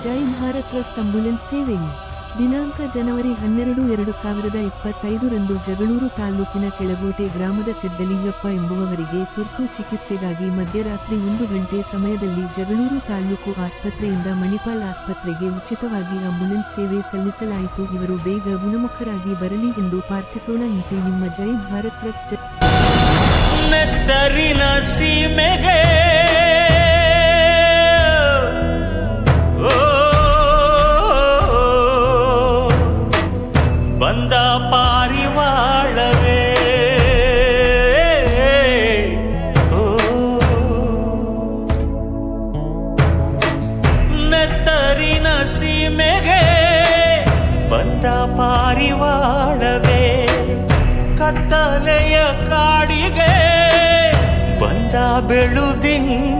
ಜೈ Bharat trust ambulance ಸೇವೆಯು ದಿನಾಂಕ ಜನವರಿ 12, 2025 ಜಗಳೂರು ತಾಲೂಕಿನ ಕೆಳಗೋಟೆ ಗ್ರಾಮದ ಸಿದ್ದಲಿಂಗಪ್ಪ ಎಂಬುವವರಿಗೆ ತುರ್ತು ಚಿಕಿತ್ಸೆಗಾಗಿ ಮಧ್ಯರಾತ್ರಿ 1 ಗಂಟೆ ಸಮಯದಲ್ಲಿ ಜಗಳೂರು ತಾಲೂಕು ಆಸ್ಪತ್ರೆಯಿಂದ ಮಣಿಪಾಲ್ ಆಸ್ಪತ್ರೆಗೆ ಉಚಿತವಾಗಿ ಆಂಬ್ಯುಲೆನ್ಸ್ ಸೇವೆ ಸಲ್ಲಿಸಲಾಯಿತು. ಇವರು ಬೇಗ ಗುಣಮುಖರಾಗಿ ಬರಲಿ ಎಂದು ಪ್ರಾರ್ಥಿಸೋಣ. ಇಂತಿ ನಿಮ್ಮ ಜೈ ಭಾರತ್ ಟ್ರಸ್ಟ್. ಬಂದ ಪಾರಿವಾಳವೇ ನೆತ್ತರಿನ ಸೀಮೆಗೆ ಬಂದ ಪಾರಿವಾಳವೇ, ಕತ್ತಲೆಯ ಕಾಡಿಗೆ ಬಂದ ಬೆಳುದಿಂಗಳವೇ.